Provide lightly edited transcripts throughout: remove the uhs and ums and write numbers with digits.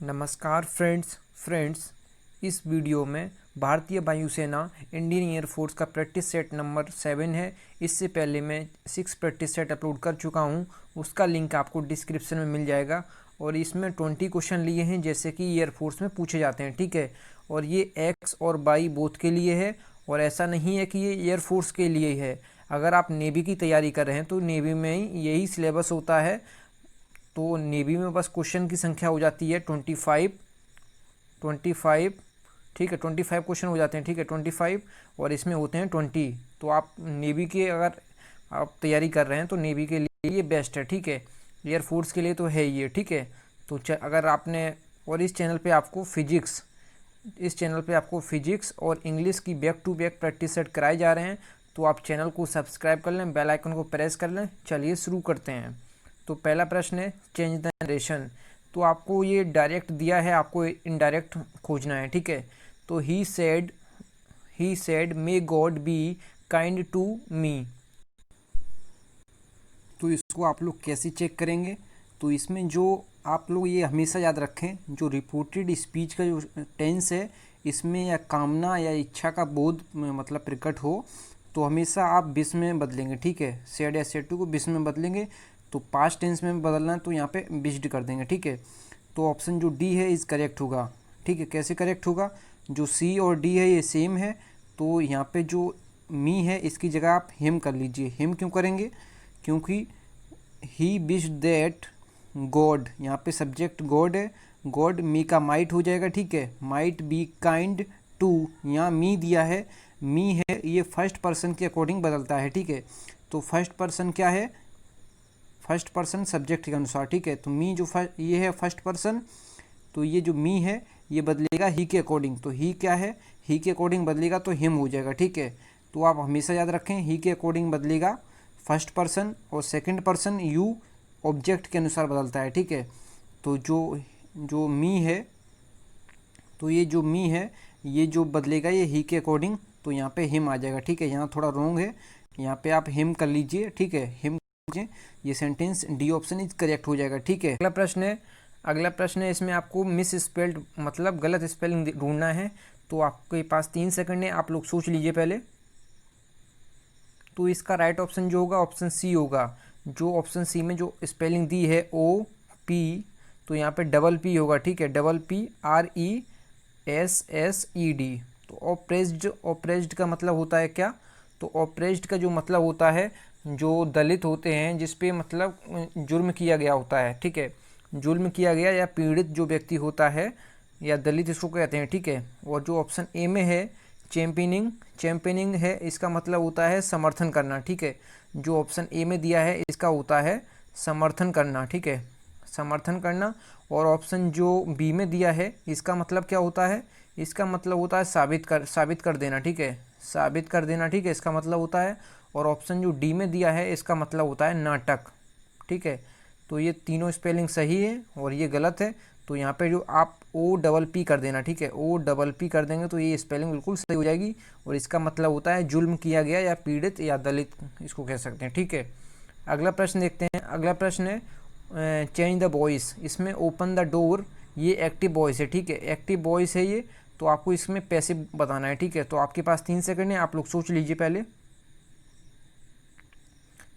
नमस्कार फ्रेंड्स इस वीडियो में भारतीय वायुसेना इंडियन एयरफोर्स का प्रैक्टिस सेट नंबर 7 है। इससे पहले मैं 6 प्रैक्टिस सेट अपलोड कर चुका हूं, उसका लिंक आपको डिस्क्रिप्शन में मिल जाएगा। और इसमें 20 क्वेश्चन लिए हैं जैसे कि एयरफोर्स में पूछे जाते हैं, ठीक है। और ये एक्स और वाई बोथ के लिए है, और ऐसा नहीं है कि ये एयरफोर्स के लिए है। अगर आप नेवी की तैयारी कर रहे हैं तो नेवी में ही यही सिलेबस होता है। तो नेवी में बस क्वेश्चन की संख्या हो जाती है 25, ठीक है। 25 क्वेश्चन हो जाते हैं, ठीक है, 25, और इसमें होते हैं 20। तो आप नेवी के अगर आप तैयारी कर रहे हैं तो नेवी के लिए ये बेस्ट है, ठीक है। एयरफोर्स के लिए तो है ये, ठीक है। तो अगर आपने और इस चैनल पे आपको फिजिक्स और इंग्लिश की back to back practice set कराए जा रहे हैं। तो आप चैनल को सब्सक्राइब कर लें, बेल आइकन को प्रेस कर लें। चलिए शुरू करते हैं। तो पहला प्रश्न है चेंज द नरेशन। तो आपको ये डायरेक्ट दिया है, आपको इनडायरेक्ट खोजना है, ठीक है। तो he said may God be kind to me. तो इसको आप लोग कैसे चेक करेंगे? तो इसमें जो आप लोग ये हमेशा याद रखें, जो रिपोर्टेड स्पीच का जो टेंस है, इसमें या कामना या इच्छा का बोध मतलब प्रकट हो तो हमेशा आप विश में बदलेंगे, ठीक है। सेड या सेड टू को विश में बदलेंगे। तो पास्ट टेंस में बदलना है तो यहाँ पे विश्ड कर देंगे, ठीक है। तो ऑप्शन जो डी है इस करेक्ट होगा, ठीक है। कैसे करेक्ट होगा? जो सी और डी है ये सेम है, तो यहाँ पे जो मी है इसकी जगह आप हिम कर लीजिए। हिम क्यों करेंगे? क्योंकि ही विश दैट गॉड, यहाँ पे सब्जेक्ट गॉड है, गॉड मी का माइट हो जाएगा, ठीक है। माइट बी काइंड टू, यहाँ मी दिया है, मी है ये फर्स्ट पर्सन के अकॉर्डिंग बदलता है, ठीक है। तो फर्स्ट पर्सन क्या है? फर्स्ट पर्सन सब्जेक्ट के अनुसार, ठीक है। तो मी जो ये है फर्स्ट पर्सन, तो ये जो मी है ये बदलेगा ही के अकॉर्डिंग। तो ही क्या है? ही के अकॉर्डिंग बदलेगा तो हिम हो जाएगा, ठीक है। तो आप हमेशा याद रखें ही के अकॉर्डिंग बदलेगा फर्स्ट पर्सन, और सेकंड पर्सन यू ऑब्जेक्ट के अनुसार बदलता है, ठीक है। तो जो मी है, तो ये जो मी है ये जो बदलेगा ये ही के अकॉर्डिंग, तो यहाँ पे हिम आ जाएगा, ठीक है। यहाँ थोड़ा रॉन्ग है, यहाँ पे आप हिम कर लीजिए, ठीक है। हिम ये sentence D option is correct हो जाएगा, ठीक है। अगला प्रश्न है इसमें आपको मिस स्पेल्ड मतलब गलत स्पेलिंग ढूंढना है। तो आपके पास 3 सेकंड है, आप लोग सोच लीजिए पहले। तो इसका राइट ऑप्शन जो होगा ऑप्शन सी होगा। जो ऑप्शन सी में जो स्पेलिंग दी है ओ पी, तो यहाँ पे डबल पी होगा, ठीक है। Double P RESSED। तो ऑप्रेस्ड का मतलब होता है क्या? तो ऑप्रेस्ड का जो मतलब होता है जो दलित होते हैं, जिस पे मतलब जुर्म किया गया होता है, ठीक है। जुल्म किया गया या पीड़ित जो व्यक्ति होता है या दलित इसको कहते हैं, ठीक है। और जो ऑप्शन ए में है चैंपियनिंग है, इसका मतलब होता है समर्थन करना, ठीक है। जो ऑप्शन ए में दिया है इसका होता है समर्थन करना, ठीक है, समर्थन करना। और ऑप्शन जो बी में दिया है इसका मतलब क्या होता है? इसका मतलब होता है साबित कर देना, ठीक है, साबित कर देना, ठीक है, इसका मतलब होता है। और ऑप्शन जो डी में दिया है इसका मतलब होता है नाटक, ठीक है। तो ये तीनों स्पेलिंग सही है और ये गलत है। तो यहाँ पे जो आप OPP कर देना, ठीक है, OPP कर देंगे तो ये स्पेलिंग बिल्कुल सही हो जाएगी। और इसका मतलब होता है जुल्म किया गया या पीड़ित या दलित, इसको कह सकते हैं, ठीक है। अगला प्रश्न देखते हैं। अगला प्रश्न है चेंज द वॉइस। इसमें ओपन द डोर ये एक्टिव वॉइस है, ठीक है, एक्टिव वॉइस है ये। तो आपको इसमें पैसिव बताना है, ठीक है। तो आपके पास 3 सेकंड है, आप लोग सोच लीजिए पहले।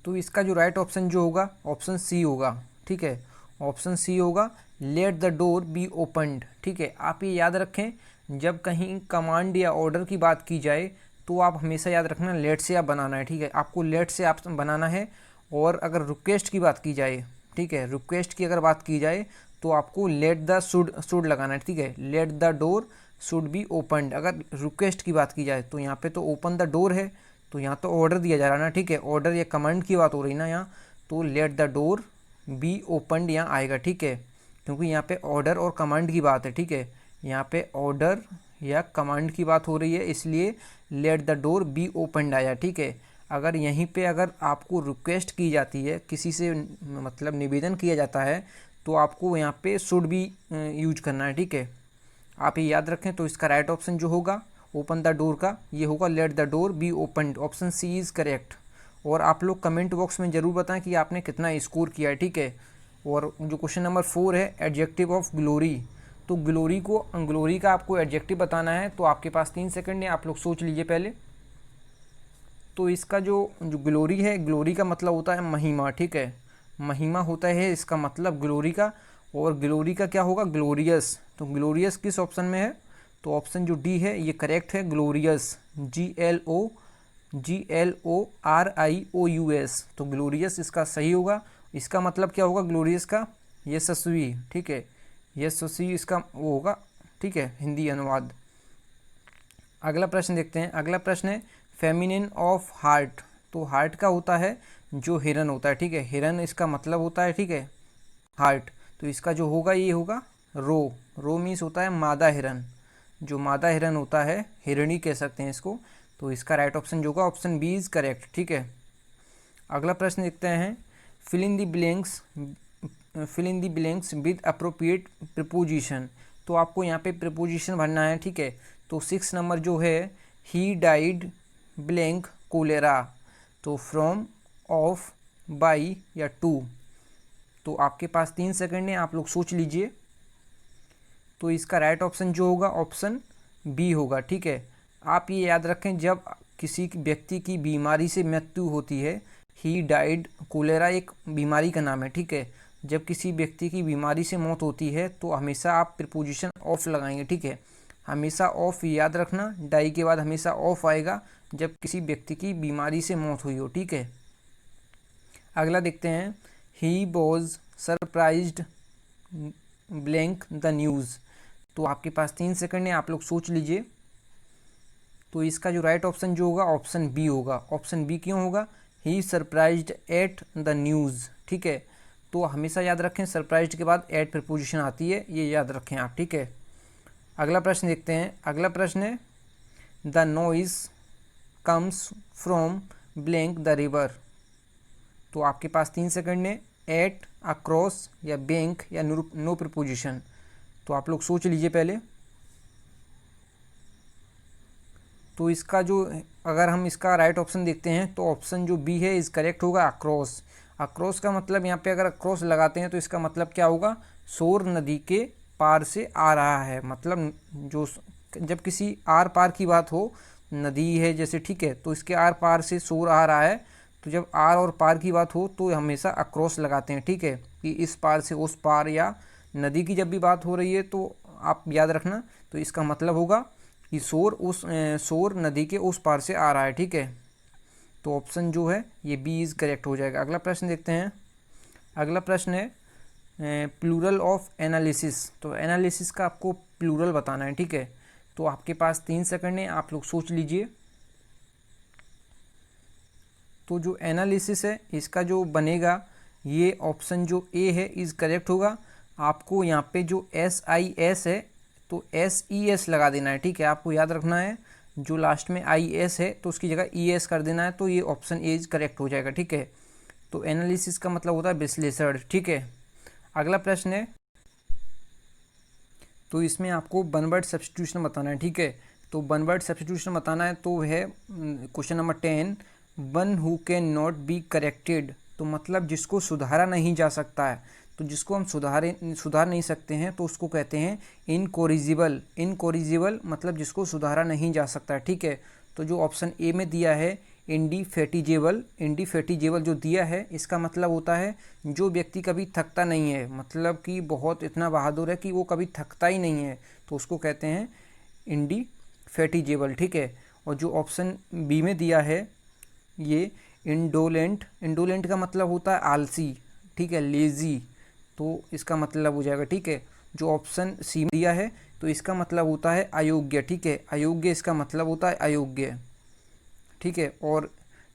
तो इसका जो राइट ऑप्शन जो होगा ऑप्शन सी होगा, ठीक है, ऑप्शन सी होगा। Let the door be opened, ठीक है। आप ये याद रखें, जब कहीं कमांड या ऑर्डर की बात की जाए तो आप हमेशा याद रखना लेट से आप बनाना है, ठीक है। आपको लेट से आप बनाना है। और अगर रिक्वेस्ट की बात की जाए, ठीक है, रिक्वेस्ट की अगर बात की जाए तो आपको लेट द शुड लगाना है, ठीक है। Late the door should be opened. अगर रिक्वेस्ट की बात की जाए तो यहाँ पे तो ओपन द डोर है, तो यहाँ तो ऑर्डर दिया जा रहा है ना, ठीक है, ऑर्डर या कमांड की बात हो रही ना यहाँ। तो late the door be opened यहाँ आएगा, ठीक है, क्योंकि यहाँ पे ऑर्डर और कमांड की बात है, ठीक है। यहाँ पे ऑर्डर या कमांड की बात हो रही है, इसलिए late the door be opened आया, ठीक है। अगर यहीं पे अगर आपको रिक्वेस्ट की जाती है, किसी से मतलब निवेदन किया जाता है, तो आपको यहाँ पे शुड भी यूज करना है, ठीक है। आप ये याद रखें। तो इसका राइट ऑप्शन जो होगा ओपन द डोर का ये होगा let the door be opened, option C is correct. और आप लोग कमेंट बॉक्स में ज़रूर बताएं कि आपने कितना स्कोर किया है, ठीक है। और जो क्वेश्चन नंबर 4 है एडजेक्टिव ऑफ ग्लोरी। तो ग्लोरी का आपको एडजेक्टिव बताना है, तो आपके पास 3 सेकंड है, आप लोग सोच लीजिए पहले। तो इसका जो ग्लोरी है, ग्लोरी का मतलब होता है महिमा, ठीक है, महिमा होता है इसका मतलब ग्लोरी का। और ग्लोरी का क्या होगा, ग्लोरियस। तो ग्लोरियस किस ऑप्शन में है, तो ऑप्शन जो डी है ये करेक्ट है, ग्लोरियस, GLORIOUS। तो ग्लोरियस इसका सही होगा। इसका मतलब क्या होगा ग्लोरियस का, यशस्वी, ठीक है, यशस्वी इसका वो होगा, ठीक है, हिंदी अनुवाद। अगला प्रश्न देखते हैं। अगला प्रश्न है फेमिनिन ऑफ हार्ट। तो हार्ट का होता है जो हिरन होता है, ठीक है, हिरन इसका मतलब होता है, ठीक है, हार्ट। तो इसका जो होगा ये होगा रो मीन्स होता है मादा हिरन। जो मादा हिरन होता है, हिरणी कह सकते हैं इसको। तो इसका राइट ऑप्शन जो होगा ऑप्शन बी इज करेक्ट, ठीक है। अगला प्रश्न देखते हैं fill in the blanks with appropriate preposition. तो आपको यहाँ पे प्रीपोजिशन भरना है, ठीक है। तो 6 नंबर जो है ही डाइड ब्लैंक कोलेरा। तो फ्रॉम, ऑफ, बाई या टू। तो आपके पास 3 सेकंड है, आप लोग सोच लीजिए। तो इसका राइट ऑप्शन जो होगा ऑप्शन बी होगा, ठीक है। आप ये याद रखें जब किसी व्यक्ति की बीमारी से मृत्यु होती है, ही डाइड, कोलेरा एक बीमारी का नाम है, ठीक है। जब किसी व्यक्ति की बीमारी से मौत होती है तो हमेशा आप प्रीपोजिशन ऑफ लगाएंगे, ठीक है। हमेशा ऑफ याद रखना, डाई के बाद हमेशा ऑफ आएगा जब किसी व्यक्ति की बीमारी से मौत हुई हो, ठीक है। अगला देखते हैं he was surprised blank the news. तो आपके पास 3 सेकंड है, आप लोग सोच लीजिए। तो इसका जो राइट ऑप्शन जो होगा ऑप्शन बी होगा। ऑप्शन बी क्यों होगा, ही सरप्राइज्ड एट द न्यूज़, ठीक है। तो हमेशा याद रखें सरप्राइज्ड के बाद एट प्रीपोजिशन आती है, ये याद रखें आप, ठीक है। अगला प्रश्न देखते हैं। अगला प्रश्न है the noise comes from blank the river. तो आपके पास 3 सेकंड है, एट, अक्रॉस या बैंक या नो प्रीपोजिशन। तो आप लोग सोच लीजिए पहले। तो इसका जो, अगर हम इसका राइट ऑप्शन देखते हैं तो ऑप्शन जो बी है इस करेक्ट होगा, अक्रॉस। अक्रॉस का मतलब यहाँ पे अगर अक्रॉस लगाते हैं तो इसका मतलब क्या होगा, सोर नदी के पार से आ रहा है। मतलब जो जब किसी आर पार की बात हो, नदी है जैसे, ठीक है, तो इसके आर पार से सोर आ रहा है। तो जब आर और पार की बात हो तो हमेशा अक्रॉस लगाते हैं, ठीक है, कि इस पार से उस पार, या नदी की जब भी बात हो रही है तो आप याद रखना। तो इसका मतलब होगा कि सोर नदी के उस पार से आ रहा है, ठीक है। तो ऑप्शन जो है ये बी इज़ करेक्ट हो जाएगा। अगला प्रश्न देखते हैं। अगला प्रश्न है प्लूरल ऑफ एनालिसिस। तो एनालिसिस का आपको प्लूरल बताना है, ठीक है। तो आपके पास 3 सेकंड है, आप लोग सोच लीजिए। तो जो एनालिसिस है इसका जो बनेगा, ये ऑप्शन जो ए है इज़ करेक्ट होगा। आपको यहाँ पे जो SIS है तो SES लगा देना है, ठीक है। आपको याद रखना है जो लास्ट में IS है तो उसकी जगह ES कर देना है, तो ये ऑप्शन ए इज करेक्ट हो जाएगा, ठीक है। तो एनालिसिस का मतलब होता है विश्लेषण, ठीक है। अगला प्रश्न है, तो इसमें आपको वन वर्ड सब्स्टिट्यूशन बताना है, ठीक है। तो वन वर्ड सब्स्टिट्यूशन बताना है तो है question number 10, one who can not be corrected. तो मतलब जिसको सुधारा नहीं जा सकता है, तो जिसको हम सुधार नहीं सकते हैं तो उसको कहते हैं इनकोरिजिबल। इनकोरिजिबल मतलब जिसको सुधारा नहीं जा सकता है, ठीक है। तो जो ऑप्शन ए में दिया है इंडिफेटिजेबल, इंडिफेटिजेबल जो दिया है इसका मतलब होता है जो व्यक्ति कभी थकता नहीं है, मतलब कि बहुत इतना बहादुर है कि वो कभी थकता ही नहीं है, तो उसको कहते हैं इंडिफेटिजेबल, ठीक है। और जो ऑप्शन बी में दिया है ये इंडोलेंट, इंडोलेंट का मतलब होता है आलसी, ठीक है, लेज़ी, तो इसका मतलब हो जाएगा, ठीक है। जो ऑप्शन सी दिया है तो इसका मतलब होता है अयोग्य, ठीक है, अयोग्य इसका मतलब होता है अयोग्य, ठीक है। और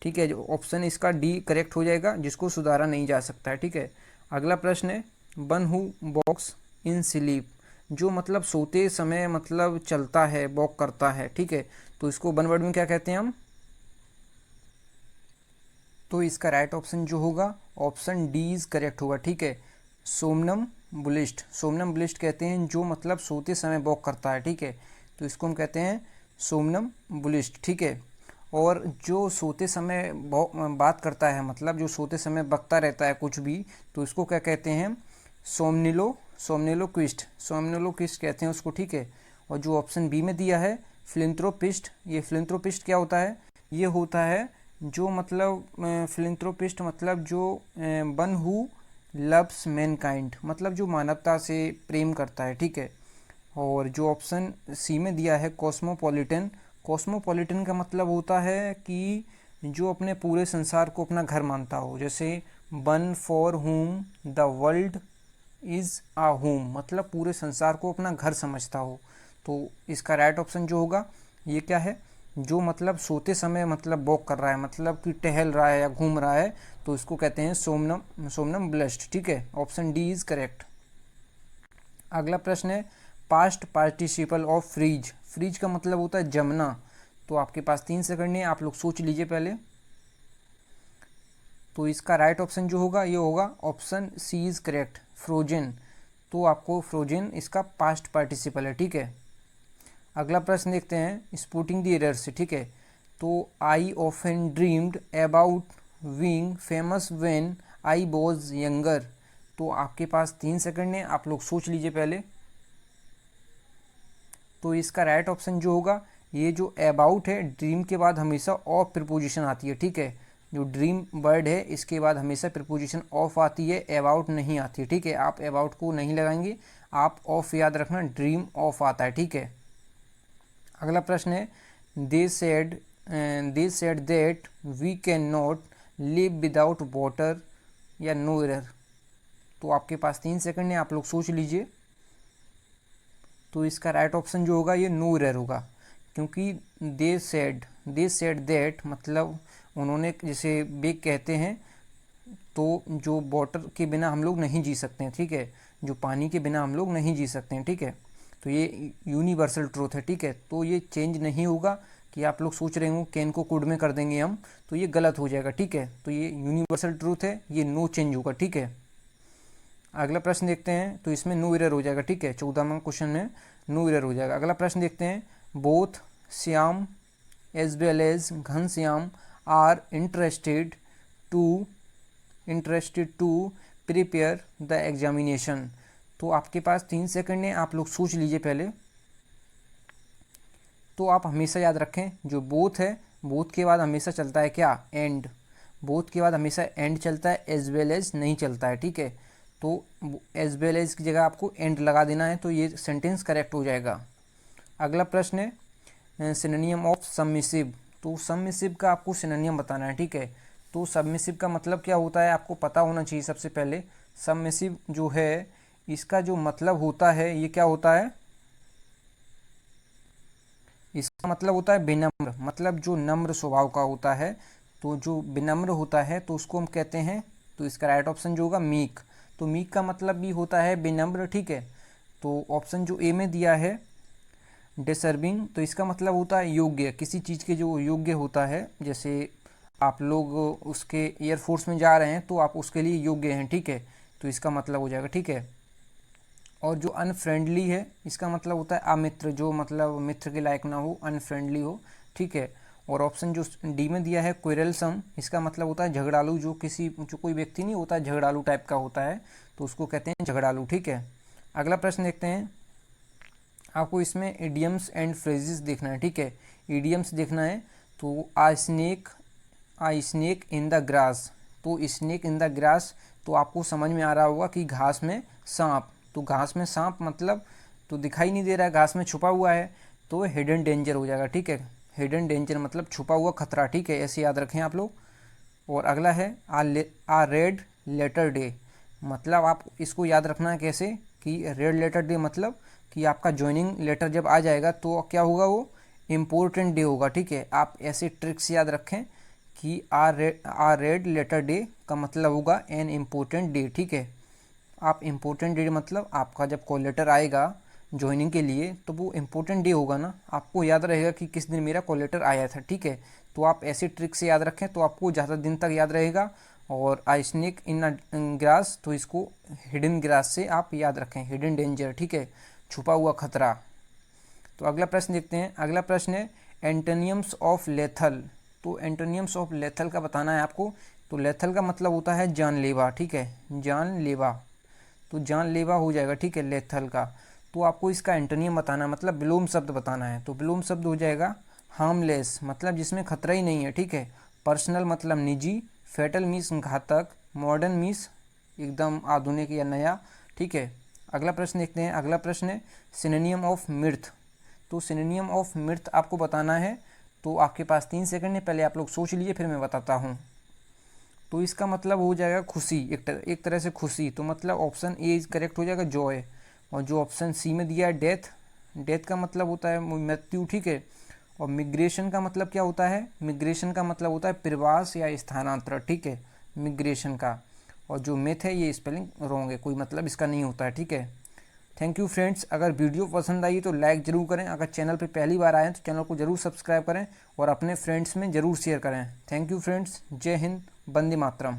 ठीक है, जो ऑप्शन इसका डी करेक्ट हो जाएगा, जिसको सुधारा नहीं जा सकता है, ठीक है। अगला प्रश्न है one who walks in sleep. जो मतलब सोते समय मतलब चलता है, वॉक करता है, ठीक है। तो इसको वन वर्ड में क्या कहते हैं हम, तो इसका राइट ऑप्शन जो होगा ऑप्शन डी इज करेक्ट होगा, ठीक है। सोमनम बुलिस्ट, सोमनम बुलिस्ट कहते हैं जो मतलब सोते समय वॉक करता है, ठीक है। तो इसको हम कहते हैं सोमनम बुलिस्ट, ठीक है। और जो सोते समय बात करता है, मतलब जो सोते समय बकता रहता है कुछ भी, तो इसको क्या कहते हैं, सोमनिलो सोमनिलोक्विस्ट कहते हैं उसको, ठीक है। और जो ऑप्शन बी में दिया है फिलैंथ्रोपिस्ट, ये फिलैंथ्रोपिस्ट क्या होता है, ये होता है जो मतलब फिलैंथ्रोपिस्ट मतलब जो वन हु लव्स मैनकाइंड, मतलब जो मानवता से प्रेम करता है, ठीक है। और जो ऑप्शन सी में दिया है कॉस्मोपॉलिटन, कॉस्मोपॉलिटन का मतलब होता है कि जो अपने पूरे संसार को अपना घर मानता हो, जैसे one for whom the world is a home, मतलब पूरे संसार को अपना घर समझता हो। तो इसका राइट ऑप्शन जो होगा ये क्या है, जो मतलब सोते समय मतलब वॉक कर रहा है, मतलब कि टहल रहा है या घूम रहा है, तो इसको कहते हैं सोमनम ब्लस्ट, ठीक है। Option D is correct. अगला प्रश्न है past participle of freeze, freeze का मतलब होता है जमना। तो आपके पास 3 सेकंड है, आप लोग सोच लीजिए पहले। तो इसका राइट ऑप्शन जो होगा ये होगा option C is correct, frozen. तो आपको फ्रोजन इसका पास्ट पार्टिसिपल है, ठीक है। अगला प्रश्न देखते हैं स्पॉटिंग द एरर्स, ठीक है। तो I often dreamed about being famous when I was younger. तो आपके पास 3 सेकंड है, आप लोग सोच लीजिए पहले। तो इसका राइट ऑप्शन जो होगा ये जो अबाउट है, ड्रीम के बाद हमेशा ऑफ प्रिपोजिशन आती है, ठीक है। जो ड्रीम वर्ड है इसके बाद हमेशा प्रिपोजिशन ऑफ आती है, अबाउट नहीं आती है, ठीक है। आप अबाउट को नहीं लगाएंगे, आप ऑफ याद रखना, ड्रीम ऑफ आता है, ठीक है। अगला प्रश्न है they said that we can not live without water या नो एरर। तो आपके पास 3 सेकंड है, आप लोग सोच लीजिए। तो इसका राइट ऑप्शन जो होगा ये नो एरर होगा, क्योंकि दे सेड दैट मतलब उन्होंने, जैसे बेग कहते हैं, तो जो वाटर के बिना हम लोग नहीं जी सकते हैं, ठीक है। जो पानी के बिना हम लोग नहीं जी सकते हैं, ठीक है। तो ये यूनिवर्सल ट्रूथ है, ठीक है। तो ये चेंज नहीं होगा कि आप लोग सोच रहे हो कैन को कुड में कर देंगे हम, तो ये गलत हो जाएगा, ठीक है। तो ये यूनिवर्सल ट्रूथ है, ये नो चेंज होगा, ठीक है। अगला प्रश्न देखते हैं, तो इसमें नो एरर हो जाएगा, ठीक है। 14वां क्वेश्चन में नो एरर हो जाएगा। अगला प्रश्न देखते हैं both Shyam as well as Ghanshyam are interested to prepare the examination. तो आपके पास 3 सेकंड है, आप लोग सोच लीजिए पहले। तो आप हमेशा याद रखें जो बोथ है, बोथ के बाद हमेशा चलता है क्या, एंड। बोथ के बाद हमेशा एंड चलता है, एज वेल एज नहीं चलता है, ठीक है। तो एज वेल एज की जगह आपको एंड लगा देना है, तो ये सेंटेंस करेक्ट हो जाएगा। अगला प्रश्न है सिनोनियम ऑफ सबमिसिव। तो सबमिसिव का आपको सिनोनियम बताना है, ठीक है। तो सबमिसिव का मतलब क्या होता है आपको पता होना चाहिए सबसे पहले। सबमिसिव जो है इसका जो मतलब होता है ये क्या होता है, इसका मतलब होता है विनम्र, मतलब जो नम्र स्वभाव का होता है। तो जो विनम्र होता है तो उसको हम कहते हैं, तो इसका राइट ऑप्शन जो होगा मीक। तो मीक का मतलब भी होता है विनम्र, ठीक है। तो ऑप्शन जो ए में दिया है डिसर्विंग, तो इसका मतलब होता है योग्य, किसी चीज़ के जो योग्य होता है। जैसे आप लोग उसके एयरफोर्स में जा रहे हैं तो आप उसके लिए योग्य हैं, ठीक है। तो इसका मतलब हो जाएगा, ठीक है। और जो अनफ्रेंडली है इसका मतलब होता है अमित्र, जो मतलब मित्र के लायक ना हो, अनफ्रेंडली हो, ठीक है। और ऑप्शन जो डी में दिया है क्विरलसम, इसका मतलब होता है झगड़ालू, जो कोई व्यक्ति नहीं होता झगड़ालू टाइप का होता है, तो उसको कहते हैं झगड़ालू, ठीक है। अगला प्रश्न देखते हैं, आपको इसमें इडियम्स एंड फ्रेजेस देखना है, ठीक है। इडियम्स देखना है तो आ स्नेक इन द ग्रास। तो स्नेक इन द ग्रास, तो आपको समझ में आ रहा होगा कि घास में सांप। तो घास में सांप मतलब तो दिखाई नहीं दे रहा है, घास में छुपा हुआ है, तो हिडन डेंजर हो जाएगा, ठीक है। हिडन डेंजर मतलब छुपा हुआ खतरा, ठीक है, ऐसे याद रखें आप लोग। और अगला है आ रेड लेटर डे, मतलब आप इसको याद रखना है कैसे कि रेड लेटर डे मतलब कि आपका ज्वाइनिंग लेटर जब आ जाएगा तो क्या होगा, वो इम्पोर्टेंट डे होगा, ठीक है। आप ऐसे ट्रिक्स याद रखें कि आ रेड लेटर डे का मतलब होगा एन इम्पोर्टेंट डे, ठीक है। आप इम्पोर्टेंट डे मतलब आपका जब कॉल लेटर आएगा ज्वाइनिंग के लिए तो वो इम्पोर्टेंट डे होगा ना, आपको याद रहेगा कि किस दिन मेरा कॉल लेटर आया था, ठीक है। तो आप ऐसे ट्रिक से याद रखें तो आपको ज़्यादा दिन तक याद रहेगा। और आई स्नेक इन ग्रास, तो इसको हिडन ग्रास से आप याद रखें, हिडन डेंजर, ठीक है, छुपा हुआ खतरा। तो अगला प्रश्न देखते हैं। अगला प्रश्न है एंटोनियम्स ऑफ लेथल। तो एंटोनियम्स ऑफ लेथल का बताना है आपको। तो लेथल का मतलब होता है जानलेवा, ठीक है, जानलेवा। तो जानलेवा हो जाएगा, ठीक है, लेथल का। तो आपको इसका एंटोनियम बताना है, मतलब विलोम शब्द बताना है। तो विलोम शब्द हो जाएगा हार्मलेस, मतलब जिसमें खतरा ही नहीं है, ठीक है। पर्सनल मतलब निजी। फैटल मीन्स घातक। मॉडर्न मीन्स एकदम आधुनिक या नया, ठीक है। अगला प्रश्न देखते हैं। अगला प्रश्न है सिनोनियम ऑफ मिर्थ। तो सिनोनियम ऑफ मिर्थ आपको बताना है। तो आपके पास 3 सेकंड है, पहले आप लोग सोच लीजिए, फिर मैं बताता हूँ। तो इसका मतलब हो जाएगा खुशी, एक तरह से खुशी। तो मतलब ऑप्शन ए करेक्ट हो जाएगा, जॉय। और जो ऑप्शन सी में दिया है डेथ, डेथ का मतलब होता है मृत्यु, ठीक है। और मिग्रेशन का मतलब क्या होता है? मिग्रेशन का मतलब होता है प्रवास या स्थानांतरण, ठीक है, मिग्रेशन का। और जो मिथ है ये स्पेलिंग रॉन्ग है, कोई मतलब इसका नहीं होता है, ठीक है। Thank you friends. अगर वीडियो पसंद आई तो लाइक ज़रूर करें। अगर चैनल पर पहली बार आए तो चैनल को ज़रूर सब्सक्राइब करें और अपने फ्रेंड्स में ज़रूर शेयर करें। Thank you friends. जय हिंद, वंदे मातरम।